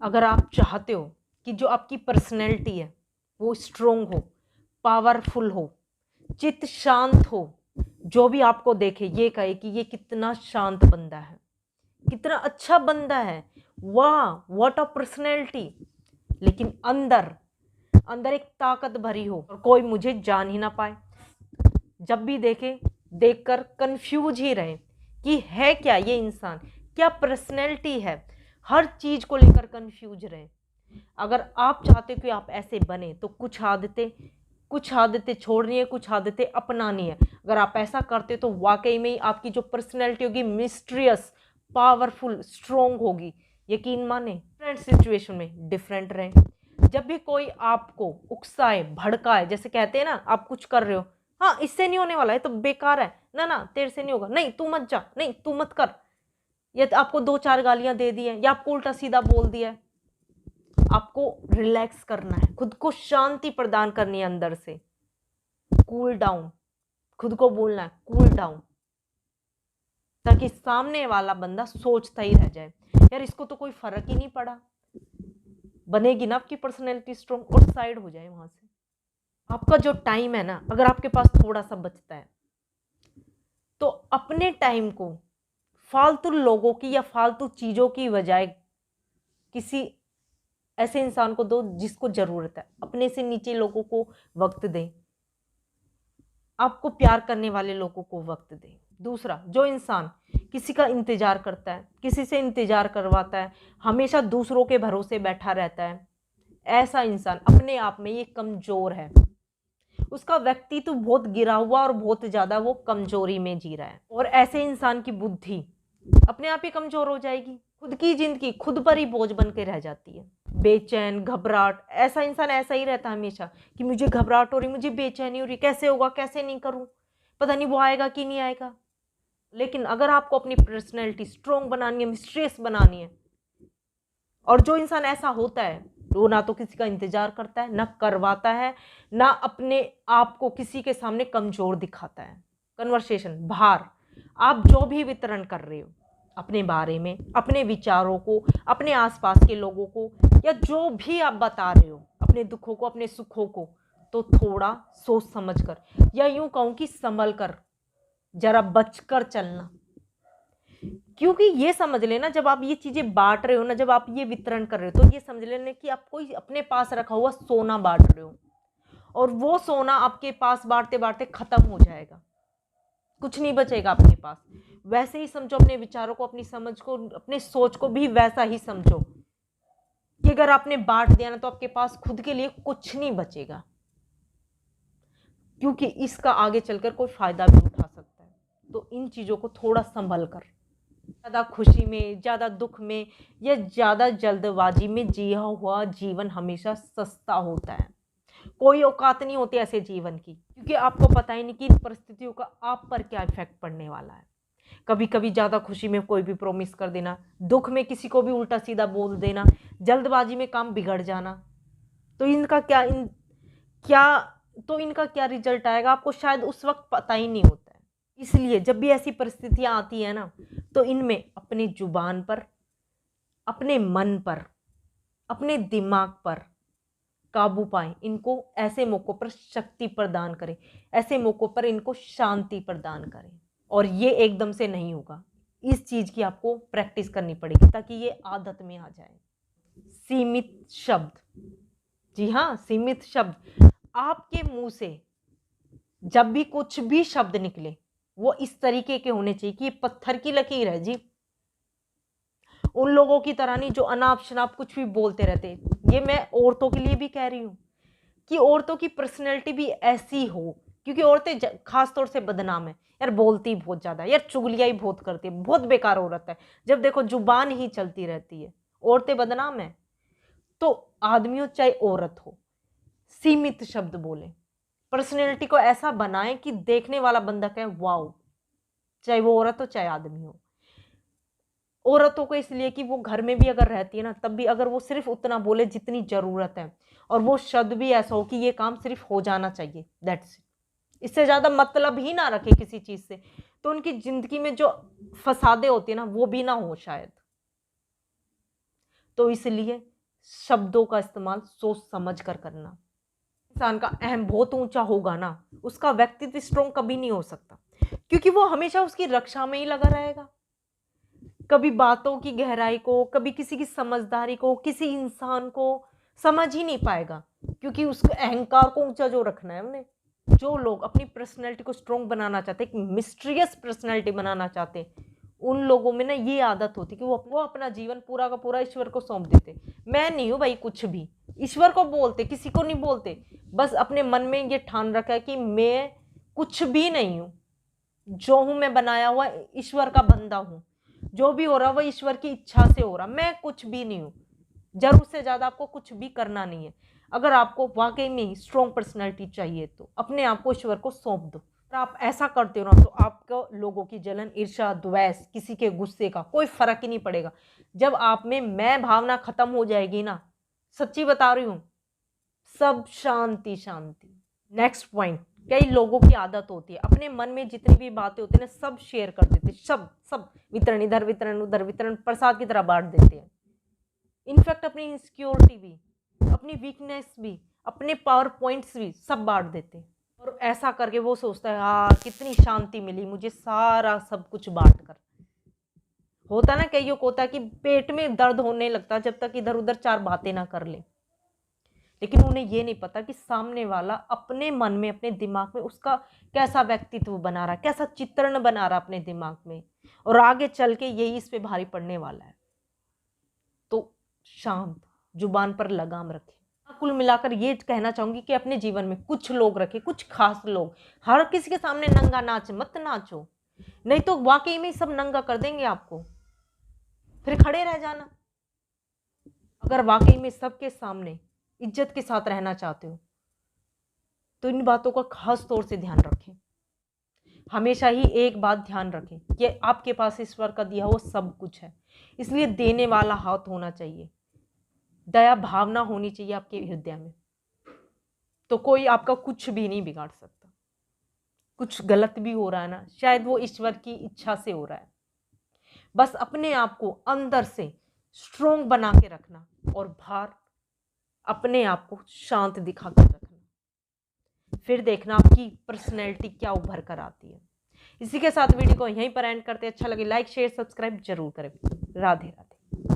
अगर आप चाहते हो कि जो आपकी पर्सनैलिटी है वो स्ट्रोंग हो, पावरफुल हो, चित्त शांत हो, जो भी आपको देखे ये कहे कि ये कितना शांत बंदा है, कितना अच्छा बंदा है, वाह व्हाट अ पर्सनैलिटी, लेकिन अंदर अंदर एक ताकत भरी हो और कोई मुझे जान ही ना पाए, जब भी देखे देखकर कंफ्यूज ही रहे कि है क्या ये इंसान, क्या पर्सनैलिटी है, हर चीज को लेकर कंफ्यूज रहे। अगर आप चाहते हो कि आप ऐसे बने तो कुछ आदतें छोड़नी है, कुछ आदतें अपनानी है। अगर आप ऐसा करते तो वाकई में आपकी जो पर्सनैलिटी होगी मिस्ट्रियस, पावरफुल, स्ट्रोंग होगी। यकीन माने डिफरेंट सिचुएशन में डिफरेंट रहे। जब भी कोई आपको उकसाए, भड़काए, जैसे कहते हैं ना आप कुछ कर रहे हो, हाँ इससे नहीं होने वाला है तो बेकार है, ना ना तेरे से नहीं होगा, नहीं तू मत जा, नहीं तू मत कर, या आपको दो चार गालियां दे दी है या आपको उल्टा सीधा बोल दिया है, आपको रिलैक्स करना है, खुद को शांति प्रदान करनी है, अंदर से कूल डाउन, खुद को बोलना है कूल डाउन, ताकि सामने वाला बंदा सोचता ही रह जाए यार इसको तो कोई फर्क ही नहीं पड़ा। बनेगी ना आपकी पर्सनैलिटी स्ट्रॉन्ग और साइड हो जाए वहां से। आपका जो टाइम है ना, अगर आपके पास थोड़ा सा बचता है तो अपने टाइम को फालतू लोगों की या फालतू चीजों की बजाय किसी ऐसे इंसान को दो जिसको जरूरत है। अपने से नीचे लोगों को वक्त दें, आपको प्यार करने वाले लोगों को वक्त दें। दूसरा, जो इंसान किसी का इंतजार करता है, किसी से इंतजार करवाता है, हमेशा दूसरों के भरोसे बैठा रहता है, ऐसा इंसान अपने आप में ये कमजोर है। उसका व्यक्तित्व बहुत गिरा हुआ और बहुत ज्यादा वो कमजोरी में जी रहा है। और ऐसे इंसान की बुद्धि अपने आप ही कमजोर हो जाएगी, खुद की जिंदगी खुद पर ही बोझ बन के रह जाती है। बेचैन, घबराहट, ऐसा इंसान ऐसा ही रहता है हमेशा कि मुझे घबराहट हो रही, मुझे बेचैनी हो रही, कैसे होगा, कैसे नहीं करूं, पता नहीं वो आएगा कि नहीं आएगा। लेकिन अगर आपको अपनी पर्सनैलिटी स्ट्रोंग बनानी है, मिस्ट्रियस बनानी है, और जो इंसान ऐसा होता है वो ना तो किसी का इंतजार करता है, ना करवाता है, ना अपने आप को किसी के सामने कमजोर दिखाता है। कन्वर्सेशन बाहर आप जो भी वितरण कर रहे हो अपने बारे में, अपने विचारों को, अपने आसपास के लोगों को, या जो भी आप बता रहे हो, अपने दुखों को, अपने सुखों को, तो थोड़ा सोच समझ कर, या यूं कहूं कि संभल कर, जरा बचकर चलना। क्योंकि ये समझ लेना, जब आप ये चीजें बांट रहे हो ना, जब आप ये वितरण कर रहे हो, तो ये समझ लेना कि आप कोई अपने पास रखा हुआ सोना बांट रहे हो, और वो सोना आपके पास बांटते बांटते खत्म हो जाएगा, कुछ नहीं बचेगा आपके पास। वैसे ही समझो अपने विचारों को, अपनी समझ को, अपने सोच को भी वैसा ही समझो कि अगर आपने बांट दिया ना तो आपके पास खुद के लिए कुछ नहीं बचेगा, क्योंकि इसका आगे चलकर कोई फायदा भी उठा सकता है। तो इन चीजों को थोड़ा संभल कर, ज्यादा खुशी में, ज्यादा दुख में, या ज्यादा जल्दबाजी में जिया हुआ जीवन हमेशा सस्ता होता है। कोई औकात नहीं होती ऐसे जीवन की, क्योंकि आपको पता ही नहीं कि इन परिस्थितियों का आप पर क्या इफेक्ट पड़ने वाला है। कभी कभी ज्यादा खुशी में कोई भी प्रॉमिस कर देना, दुख में किसी को भी उल्टा सीधा बोल देना, जल्दबाजी में काम बिगड़ जाना, तो इनका क्या रिजल्ट आएगा आपको शायद उस वक्त पता ही नहीं होता है। इसलिए जब भी ऐसी परिस्थितियां आती है ना, तो इनमें अपनी जुबान पर, अपने मन पर, अपने दिमाग पर काबू पाएं। इनको ऐसे मौकों पर शक्ति प्रदान करें, ऐसे मौकों पर इनको शांति प्रदान करें। और ये एकदम से नहीं होगा, इस चीज की आपको प्रैक्टिस करनी पड़ेगी ताकि ये आदत में आ जाए। सीमित शब्द, जी हाँ सीमित शब्द। आपके मुंह से जब भी कुछ भी शब्द निकले वो इस तरीके के होने चाहिए कि ये पत्थर की लकीर है जी। उन लोगों की तरह नहीं जो अनाप शनाप कुछ भी बोलते रहते। ये मैं औरतों के लिए भी कह रही हूँ कि औरतों की पर्सनैलिटी भी ऐसी हो, क्योंकि औरतें खास तौर से बदनाम है यार, बोलती बहुत ज्यादा है यार, चुगलियां ही बहुत करती है, बहुत बेकार औरत है। जब देखो जुबान ही चलती रहती है, औरतें बदनाम है। तो आदमी हो चाहे औरत हो, सीमित शब्द बोले, पर्सनैलिटी को ऐसा बनाएं कि देखने वाला बंदा कहे वाओ, चाहे वो औरत हो चाहे आदमी हो। औरतों को इसलिए कि वो घर में भी अगर रहती है ना, तब भी अगर वो सिर्फ उतना बोले जितनी जरूरत है, और वो शब्द भी ऐसा हो कि ये काम सिर्फ हो जाना चाहिए, दैट्स इट, इससे ज्यादा मतलब ही ना रखे किसी चीज से, तो उनकी जिंदगी में जो फसादे होती है ना वो भी ना हो शायद। तो इसलिए शब्दों का इस्तेमाल सोच समझ कर करना। इंसान का अहम बहुत ऊंचा होगा ना, उसका व्यक्तित्व स्ट्रोंग कभी नहीं हो सकता, क्योंकि वो हमेशा उसकी रक्षा में ही लगा रहेगा। कभी बातों की गहराई को, कभी किसी की समझदारी को, किसी इंसान को समझ ही नहीं पाएगा, क्योंकि उसके अहंकार को ऊंचा जो रखना है हमने। जो लोग अपनी पर्सनैलिटी को स्ट्रोंग बनाना चाहते, एक मिस्ट्रियस पर्सनैलिटी बनाना चाहते, उन लोगों में ना ये आदत होती कि वो अपना जीवन पूरा का पूरा ईश्वर को सौंप देते। मैं नहीं हूँ भाई कुछ भी, ईश्वर को बोलते, किसी को नहीं बोलते। बस अपने मन में ये ठान रखा है कि मैं कुछ भी नहीं हूँ, जो हूँ मैं बनाया हुआ ईश्वर का बंदा हूँ, जो भी हो रहा वह ईश्वर की इच्छा से हो रहा, मैं कुछ भी नहीं हूँ। जरूर से ज्यादा आपको कुछ भी करना नहीं है। अगर आपको वाकई में स्ट्रॉन्ग पर्सनैलिटी चाहिए तो अपने आप को ईश्वर को सौंप दो। अगर आप ऐसा करते हो ना तो आपको लोगों की जलन, ईर्ष्या, द्वेष, किसी के गुस्से का कोई फर्क ही नहीं पड़ेगा। जब आप में मैं भावना खत्म हो जाएगी ना, सच्ची बता रही हूं, सब शांति शांति। नेक्स्ट पॉइंट, कई लोगों की आदत होती है अपने मन में जितनी भी बातें होती है ना सब शेयर कर देते, सब सब वितरण, इधर वितरण उधर वितरण, प्रसाद की तरह बांट देते हैं। इनफैक्ट अपनी इनसिक्योरिटी भी, अपनी वीकनेस भी, अपने पावर पॉइंट्स भी सब बांट देते हैं। और ऐसा करके वो सोचता है यार कितनी शांति मिली मुझे सारा सब कुछ बांट कर। होता ना कईयों को होता है कि पेट में दर्द होने लगता जब तक इधर उधर चार बातें ना कर ले, लेकिन उन्हें ये नहीं पता कि सामने वाला अपने मन में, अपने दिमाग में उसका कैसा व्यक्तित्व बना रहा है, कैसा चित्रण बना रहा है अपने दिमाग में, और आगे चल के यही इस पे भारी पड़ने वाला है। तो शांत, जुबान पर लगाम रखें। कुल मिलाकर ये कहना चाहूंगी कि अपने जीवन में कुछ लोग रखें, कुछ खास लोग। हर किसी के सामने नंगा नाच मत नाचो, नहीं तो वाकई में सब नंगा कर देंगे आपको, फिर खड़े रह जाना। अगर वाकई में सबके सामने इज्जत के साथ रहना चाहते हो तो इन बातों का खास तौर से ध्यान रखें। हमेशा ही एक बात ध्यान रखें कि आपके पास ईश्वर का दिया हुआ सब कुछ है, इसलिए देने वाला हाथ होना चाहिए, दया भावना होनी चाहिए आपके हृदय में, तो कोई आपका कुछ भी नहीं बिगाड़ सकता। कुछ गलत भी हो रहा है ना, शायद वो ईश्वर की इच्छा से हो रहा है। बस अपने आप को अंदर से स्ट्रोंग बना के रखना और बाहर अपने आप को शांत दिखा कर रखना, फिर देखना आपकी पर्सनैलिटी क्या उभर कर आती है। इसी के साथ वीडियो को यहीं पर एंड करते हैं। अच्छा लगे लाइक शेयर सब्सक्राइब जरूर करें। राधे राधे।